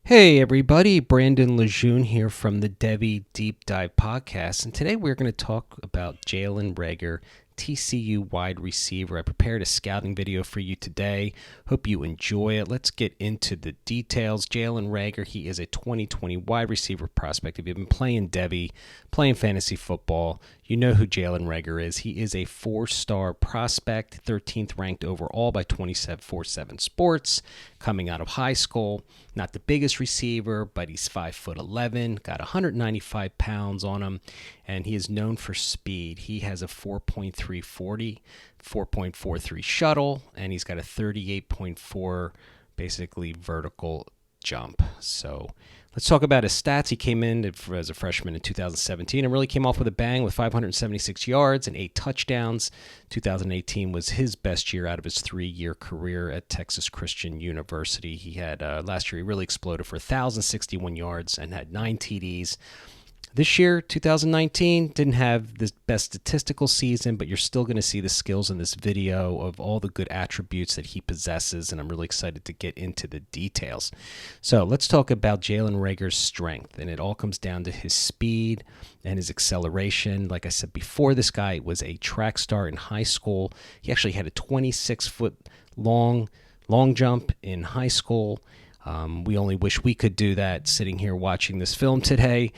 Hey everybody, Brandon Lejeune here from the Debbie Deep Dive Podcast, and today we're going to talk about Jalen Reagor, TCU wide receiver. I prepared a scouting video for you today. Hope you enjoy it. Let's get into the details. Jalen Reagor, he is a 2020 wide receiver prospect. If you've been playing Debbie, playing fantasy football, you know who Jalen Reagor is. He is a four-star prospect, 13th ranked overall by 247 Sports, coming out of high school. Not the biggest receiver, but he's 5'11", got 195 pounds on him, and he is known for speed. He has a 4.340, 4.43 shuttle, and he's got a 38.4 basically vertical jump. So let's talk about his stats. He came in as a freshman in 2017 and really came off with a bang with 576 yards and 8 touchdowns. 2018 was his best year out of his 3-year career at Texas Christian University. He had last year he really exploded for 1,061 yards and had 9 TDs. This year, 2019, didn't have the best statistical season, but you're still going to see the skills in this video of all the good attributes that he possesses, and I'm really excited to get into the details. So let's talk about Jalen Reagor's strength, and it all comes down to his speed and his acceleration. Like I said before, this guy was a track star in high school. He actually had a 26-foot long jump in high school. We only wish we could do that sitting here watching this film today.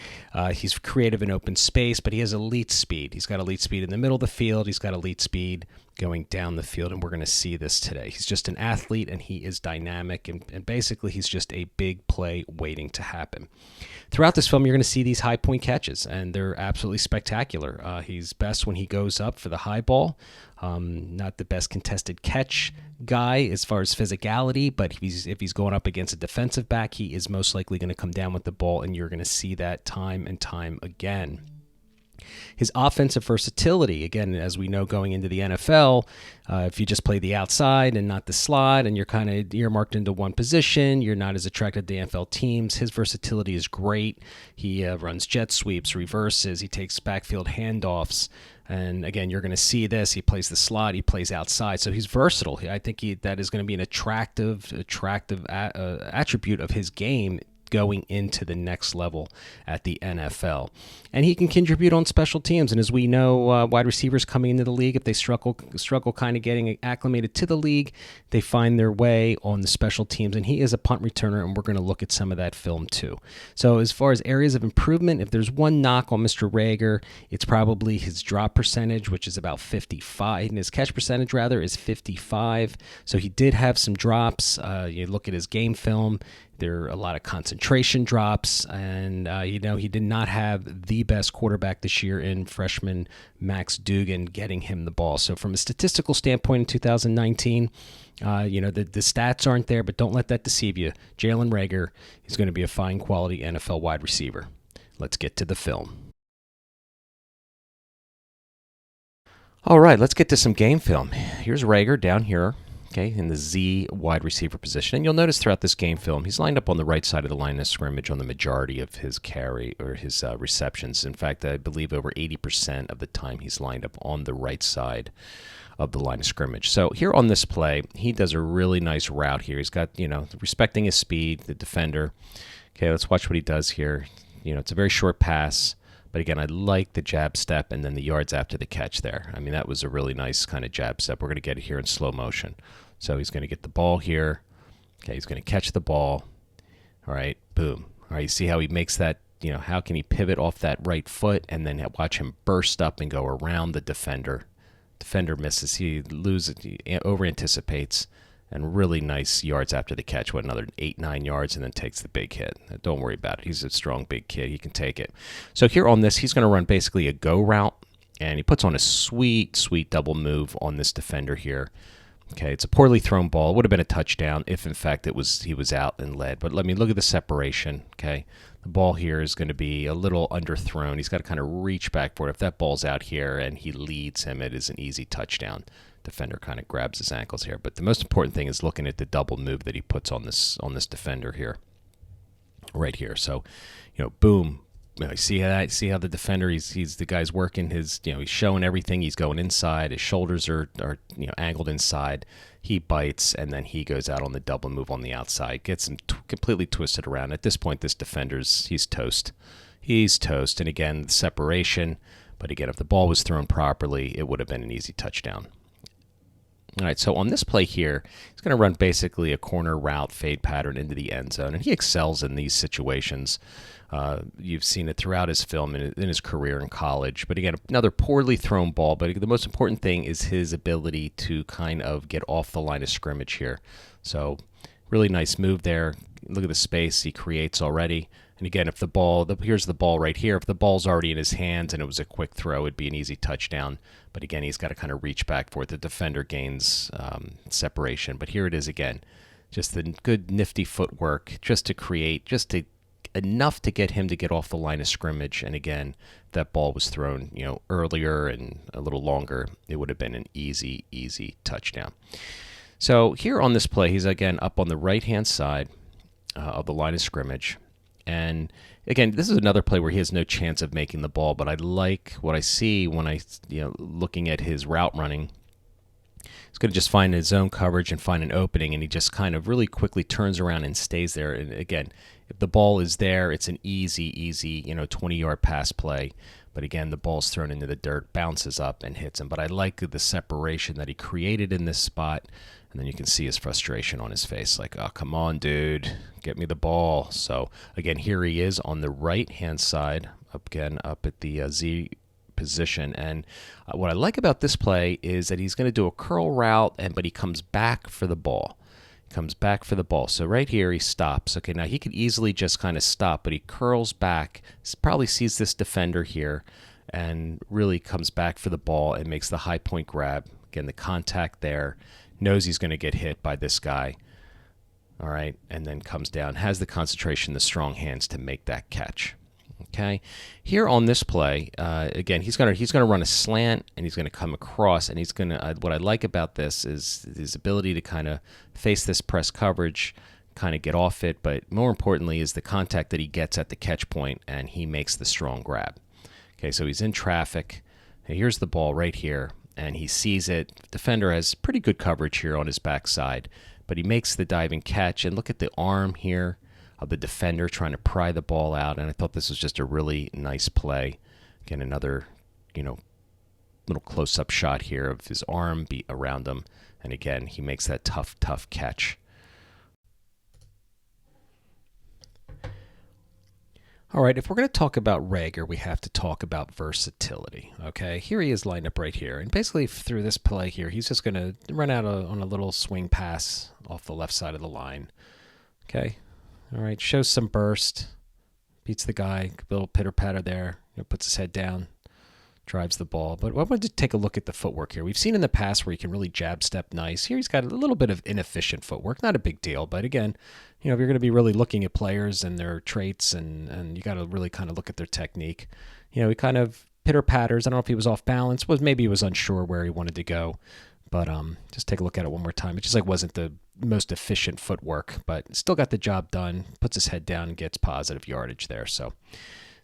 He's creative in open space, but he has elite speed. He's got elite speed in the middle of the field. He's got elite speed going down the field, and we're going to see this today. He's just an athlete, and he is dynamic, and basically he's just a big play waiting to happen. Throughout this film, you're going to see these high-point catches, and they're absolutely spectacular. He's best when he goes up for the high ball. Not the best contested catch guy as far as physicality, but if he's going up against a defensive back, he is most likely going to come down with the ball, and you're going to see that time and time again. His offensive versatility, again, as we know going into the NFL, if you just play the outside and not the slot and you're kind of earmarked into one position, you're not as attracted to the NFL teams. His versatility is great. He runs jet sweeps, reverses, he takes backfield handoffs. And again, you're going to see this. He plays the slot. He plays outside. So he's versatile. I think that is going to be an attractive attribute of his game going into the next level at the NFL. And he can contribute on special teams. And as we know, wide receivers coming into the league, if they struggle kind of getting acclimated to the league, they find their way on the special teams. And he is a punt returner, and we're going to look at some of that film too. So as far as areas of improvement, if there's one knock on Mr. Reagor, it's probably his drop percentage, which is about 55, and his catch percentage rather is 55. So he did have some drops. You look at his game film, there are a lot of concentration drops, and he did not have the best quarterback this year in freshman Max Duggan getting him the ball. So from a statistical standpoint in 2019, the stats aren't there, but don't let that deceive you. Jalen Reagor is going to be a fine quality NFL wide receiver. Let's get to the film. All right, let's get to some game film. Here's Reagor down here. Okay, in the Z wide receiver position. And you'll notice throughout this game film, he's lined up on the right side of the line of scrimmage on the majority of his carry or his receptions. In fact, I believe over 80% of the time he's lined up on the right side of the line of scrimmage. So here on this play, he does a really nice route here. He's got, respecting his speed, the defender. Okay, let's watch what he does here. It's a very short pass. But again, I like the jab step and then the yards after the catch there. I mean, that was a really nice kind of jab step. We're going to get it here in slow motion. So he's going to get the ball here. Okay, he's going to catch the ball. All right, boom. All right, you see how he makes that, how can he pivot off that right foot and then watch him burst up and go around the defender. Defender misses. He loses, he over-anticipates. And really nice yards after the catch. Another 8-9 yards, and then takes the big hit. Don't worry about it. He's a strong big kid. He can take it. So here on this, he's going to run basically a go route, and he puts on a sweet, sweet double move on this defender here. Okay, it's a poorly thrown ball. It would have been a touchdown if, in fact, he was out and led. But let me look at the separation. Okay, the ball here is going to be a little underthrown. He's got to kind of reach back for it. If that ball's out here and he leads him, it is an easy touchdown. Defender kind of grabs his ankles here, but the most important thing is looking at the double move that he puts on this defender here, right here. So, boom, You see that? See how the defender? He's the guy's working his. He's showing everything. He's going inside. His shoulders are angled inside. He bites, and then he goes out on the double move on the outside. Gets him completely twisted around. At this point, this he's toast. He's toast. And again, the separation. But again, if the ball was thrown properly, it would have been an easy touchdown. All right, so on this play here, he's going to run basically a corner route fade pattern into the end zone, and he excels in these situations. You've seen it throughout his film in his career in college. But again, another poorly thrown ball, but the most important thing is his ability to kind of get off the line of scrimmage here. So really nice move there. Look at the space he creates already. And again, if the ball, here's the ball right here. If the ball's already in his hands and it was a quick throw, it'd be an easy touchdown. But again, he's got to kind of reach back for it. The defender gains separation. But here it is again. Just the good, nifty footwork just to create, enough to get him to get off the line of scrimmage. And again, if that ball was thrown, earlier and a little longer, it would have been an easy, easy touchdown. So here on this play, he's again up on the right-hand side of the line of scrimmage. And again, this is another play where he has no chance of making the ball, but I like what I see when looking at his route running. He's going to just find his zone coverage and find an opening, and he just kind of really quickly turns around and stays there. And again, if the ball is there, it's an easy, 20-yard pass play. But again, the ball's thrown into the dirt, bounces up, and hits him. But I like the separation that he created in this spot. And then you can see his frustration on his face, like, oh, come on, dude, get me the ball. So, again, here he is on the right-hand side, up at the Z position. And what I like about this play is that he's going to do a curl route, but he comes back for the ball. So right here, he stops. Okay, now he could easily just kind of stop, but he curls back, probably sees this defender here, and really comes back for the ball and makes the high point grab. Again, the contact there. Knows he's going to get hit by this guy, all right, and then comes down, has the concentration, the strong hands to make that catch. Okay, here on this play, again, he's going to run a slant, and he's going to come across, and he's going to. What I like about this is his ability to kind of face this press coverage, kind of get off it, but more importantly is the contact that he gets at the catch point, and he makes the strong grab. Okay, so he's in traffic. Here's the ball right here. And he sees it. Defender has pretty good coverage here on his backside, but he makes the diving catch. And look at the arm here of the defender trying to pry the ball out. And I thought this was just a really nice play. Again, another, little close-up shot here of his arm around him. And again, he makes that tough catch. All right, if we're going to talk about Reagor, we have to talk about versatility, okay? Here he is lined up right here. And basically through this play here, he's just going to run out on a little swing pass off the left side of the line, okay? All right, shows some burst, beats the guy, a little pitter-patter there, puts his head down, drives the ball. But I wanted to take a look at the footwork here. We've seen in the past where he can really jab step nice. Here he's got a little bit of inefficient footwork. Not a big deal, but again, if you're going to be really looking at players and their traits and you got to really kind of look at their technique. He kind of pitter-patters. I don't know if he was off balance. Maybe he was unsure where he wanted to go. But just take a look at it one more time. It just wasn't the most efficient footwork, but still got the job done. Puts his head down and gets positive yardage there. So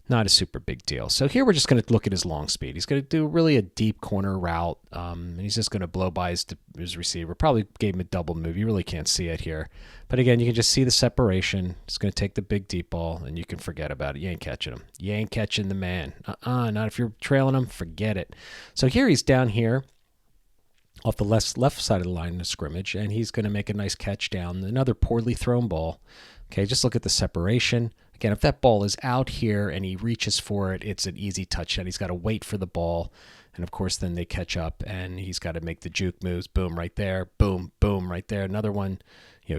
not a super big deal. So here we're just going to look at his long speed. He's going to do really a deep corner route, and he's just going to blow by his receiver. Probably gave him a double move. You really can't see it here. But again, you can just see the separation. He's going to take the big deep ball, and you can forget about it. You ain't catching him. You ain't catching the man. Not if you're trailing him. Forget it. So here he's down here off the left side of the line of scrimmage, and he's going to make a nice catch down. Another poorly thrown ball. Okay, just look at the separation. Again, if that ball is out here and he reaches for it, it's an easy touchdown. He's got to wait for the ball. And, of course, then they catch up, and he's got to make the juke moves. Boom, right there. Boom, boom, right there. Another one,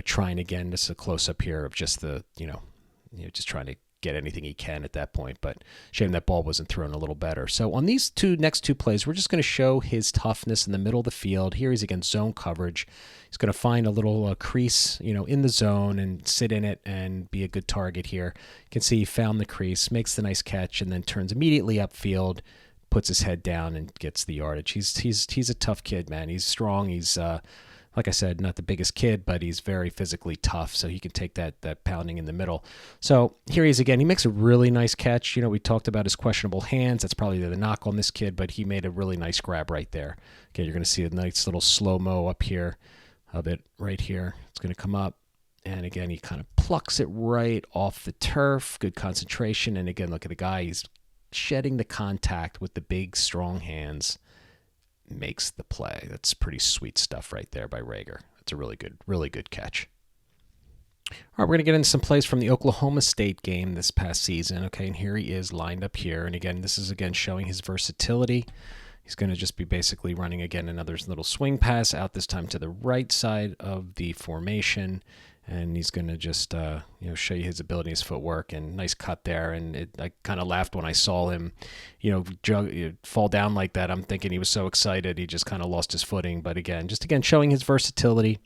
trying again. This is a close-up here of just the, just trying to get anything he can at that point. But shame that ball wasn't thrown a little better. So on these next two plays, we're just going to show his toughness in the middle of the field. Here he's against zone coverage. He's going to find a little crease, in the zone and sit in it and be a good target here. You can see he found the crease, makes the nice catch, and then turns immediately upfield, puts his head down and gets the yardage. He's a tough kid, man. He's strong. He's Like I said, not the biggest kid, but he's very physically tough, so he can take that pounding in the middle. So here he is again. He makes a really nice catch. We talked about his questionable hands. That's probably the knock on this kid, but he made a really nice grab right there. Okay, you're going to see a nice little slow-mo up here of it right here. It's going to come up, and again, he kind of plucks it right off the turf. Good concentration, and again, look at the guy. He's shedding the contact with the big, strong hands. Makes the play. That's pretty sweet stuff right there by Reagor. That's a really good catch. All right, we're going to get into some plays from the Oklahoma State game this past season. Okay, and here he is lined up here. And again, this is again showing his versatility. He's going to just be basically running again another little swing pass out, this time to the right side of the formation. And he's going to just show you his ability, his footwork, and nice cut there. And I kind of laughed when I saw him, fall down like that. I'm thinking he was so excited he just kind of lost his footing. But again, showing his versatility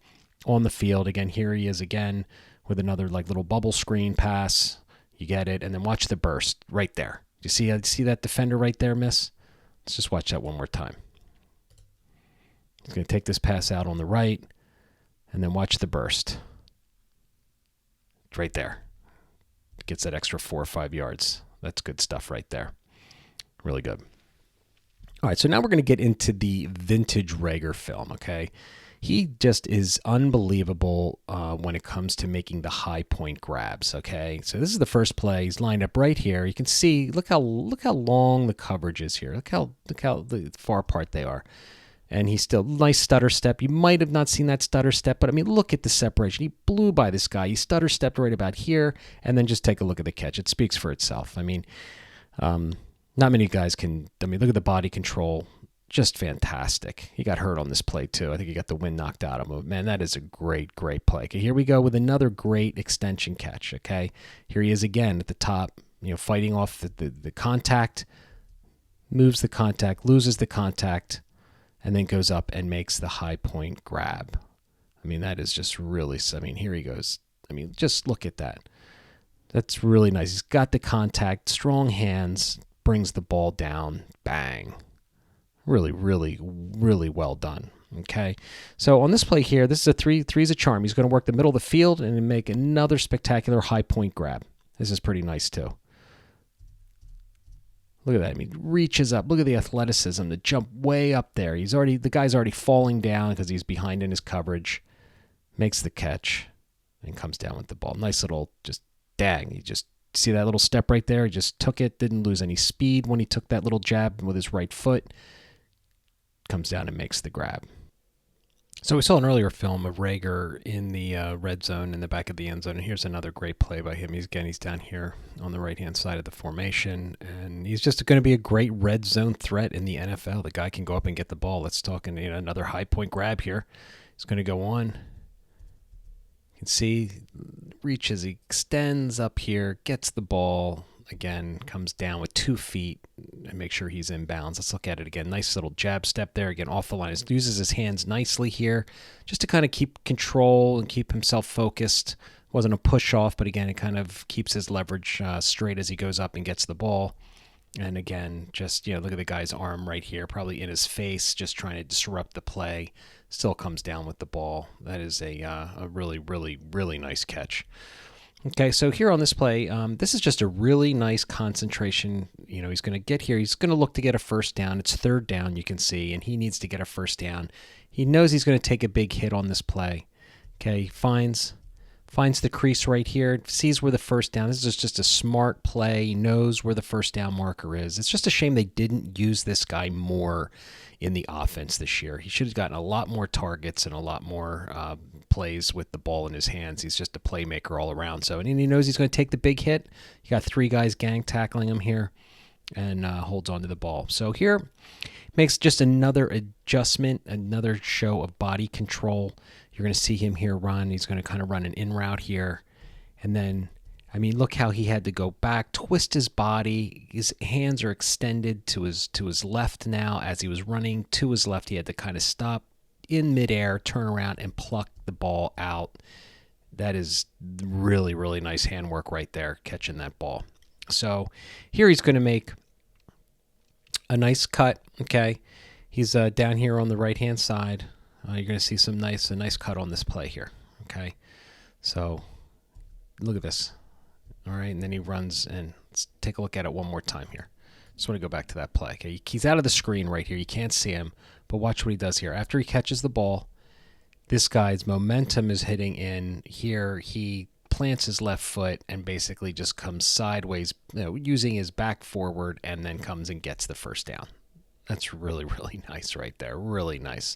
on the field. Again, here he is again with another little bubble screen pass. You get it, and then watch the burst right there. You see that defender right there, miss? Let's just watch that one more time. He's going to take this pass out on the right, and then watch the burst. Right there. Gets that extra 4 or 5 yards. That's good stuff right there. Really good. All right, so now we're going to get into the vintage Reagor film, okay? He just is unbelievable when it comes to making the high point grabs, okay? So this is the first play. He's lined up right here. You can see, look how long the coverage is here. Look how far apart they are. And he's still nice stutter step. You might have not seen that stutter step, but I mean, look at the separation. He blew by this guy. He stutter stepped right about here, and then just take a look at the catch. It speaks for itself. I mean, not many guys can. I mean, look at the body control. Just fantastic. He got hurt on this play too. I think he got the wind knocked out of him. Man, that is a great play. Okay, here we go with another great extension catch. Okay, here he is again at the top. Fighting off the contact, moves the contact, loses the contact, and then goes up and makes the high point grab. I mean, that is just really, here he goes. I mean, just look at that. That's really nice. He's got the contact, strong hands, brings the ball down, bang. Really well done. Okay, so on this play here, this is a three's a charm. He's going to work the middle of the field and make another spectacular high point grab. This is pretty nice too. Look at that. I mean, reaches up. Look at the athleticism, the jump way up there. The guy's already falling down because he's behind in his coverage. Makes the catch and comes down with the ball. Nice little, just dang. You just see that little step right there. He just took it, didn't lose any speed when he took that little jab with his right foot. Comes down and makes the grab. So we saw an earlier film of Reagor in the red zone in the back of the end zone, and here's another great play by him. He's down here on the right-hand side of the formation, and he's just going to be a great red zone threat in the NFL. The guy can go up and get the ball. Let's talk another high point grab here. He's going to go on. You can see reaches, he extends up here, gets the ball. Again, comes down with 2 feet and make sure he's in bounds. Let's look at it again. Nice little jab step there. Again, off the line. He uses his hands nicely here just to kind of keep control and keep himself focused. Wasn't a push off, but again, it kind of keeps his leverage straight as he goes up and gets the ball. And again, just, look at the guy's arm right here, probably in his face, just trying to disrupt the play. Still comes down with the ball. That is a really nice catch. Okay, so here on this play, this is just a really nice concentration. He's going to get here. He's going to look to get a first down. It's 3rd down, you can see, and he needs to get a first down. He knows he's going to take a big hit on this play. Okay, finds the crease right here, sees where the first down. This is just a smart play. He knows where the first down marker is. It's just a shame they didn't use this guy more in the offense this year. He should have gotten a lot more targets and a lot more plays with the ball in his hands. He's just a playmaker all around. So, and he knows he's going to take the big hit. You got 3 guys gang tackling him here and holds on to the ball. So here makes just another adjustment, another show of body control. You're going to see him here run. He's going to kind of run an in route here. And then, look how he had to go back, twist his body. His hands are extended to his left now. As he was running to his left, he had to kind of stop in midair, turn around, and pluck the ball out. That is really nice handwork right there, catching that ball. So here he's going to make a nice cut. Okay, he's down here on the right-hand side. you're going to see a nice cut on this play here. Okay, so look at this. All right, and then he runs, and let's take a look at it one more time here. Just want to go back to that play. Okay, he's out of the screen right here. You can't see him, but watch what he does here. After he catches the ball, this guy's momentum is hitting in here. He plants his left foot and basically just comes sideways, using his back forward, and then comes and gets the first down. That's really, really nice right there. Really nice.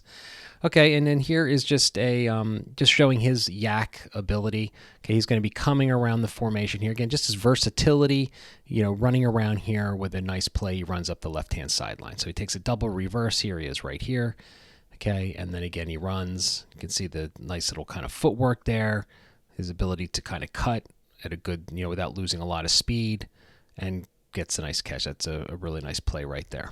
Okay, and then here is just just showing his yak ability. Okay, he's going to be coming around the formation here. Again, just his versatility, running around here with a nice play. He runs up the left-hand sideline. So he takes a double reverse. Here he is right here. Okay, and then again he runs. You can see the nice little kind of footwork there. His ability to kind of cut at a good, without losing a lot of speed, and gets a nice catch. That's a really nice play right there.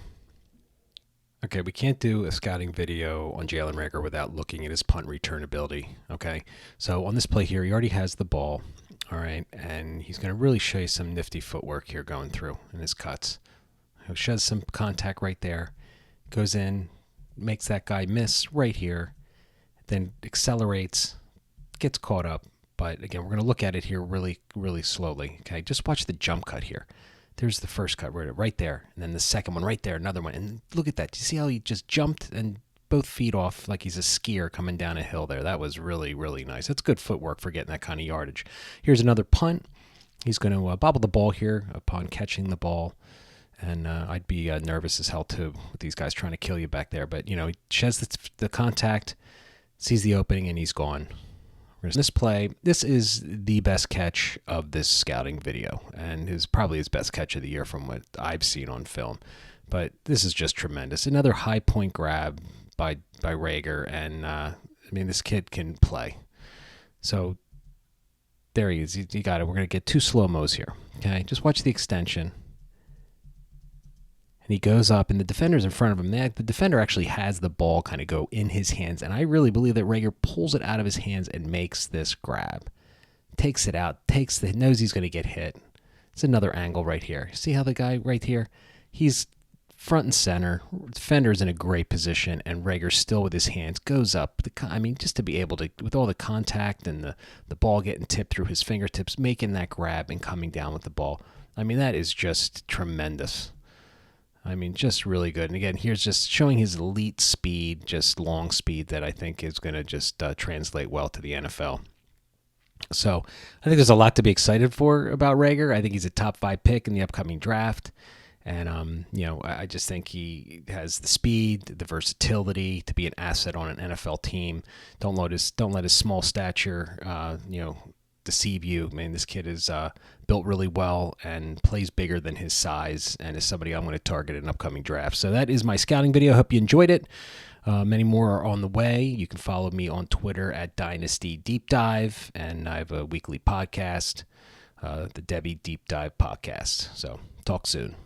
Okay, we can't do a scouting video on Jalen Reagor without looking at his punt return ability. Okay, so on this play here, he already has the ball. All right, and he's going to really show you some nifty footwork here going through in his cuts. He shows some contact right there, goes in, makes that guy miss right here, then accelerates, gets caught up. But again, we're going to look at it here really, really slowly. Okay, just watch the jump cut here. There's the first cut right there, and then the second one right there, another one. And look at that. Do you see how he just jumped and both feet off like he's a skier coming down a hill there? That was really, really nice. That's good footwork for getting that kind of yardage. Here's another punt. He's going to bobble the ball here upon catching the ball. And I'd be nervous as hell, too, with these guys trying to kill you back there. But, he sheds the contact, sees the opening, and he's gone. This play, this is the best catch of this scouting video, and is probably his best catch of the year from what I've seen on film. But this is just tremendous. Another high point grab by Reagor, and this kid can play. So there he is. You got it. We're going to get two slow-mos here. Okay, just watch the extension. And he goes up, and the defender's in front of him. The defender actually has the ball kind of go in his hands, and I really believe that Reagor pulls it out of his hands and makes this grab. Takes it out, knows he's going to get hit. It's another angle right here. See how the guy right here, he's front and center. Defender's in a great position, and Reagor still with his hands goes up. Just to be able to, with all the contact and the ball getting tipped through his fingertips, making that grab and coming down with the ball. That is just tremendous. Just really good. And again, here's just showing his elite speed, just long speed that I think is going to just translate well to the NFL. So I think there's a lot to be excited for about Reagor. I think he's a top 5 pick in the upcoming draft. And, I just think he has the speed, the versatility to be an asset on an NFL team. Don't let his small stature, deceive you. This kid is built really well and plays bigger than his size, and is somebody I'm going to target in upcoming drafts. So that is my scouting video. Hope you enjoyed it. Many more are on the way. You can follow me on Twitter at Dynasty Deep Dive, and I have a weekly podcast, the Debbie Deep Dive Podcast. So talk soon.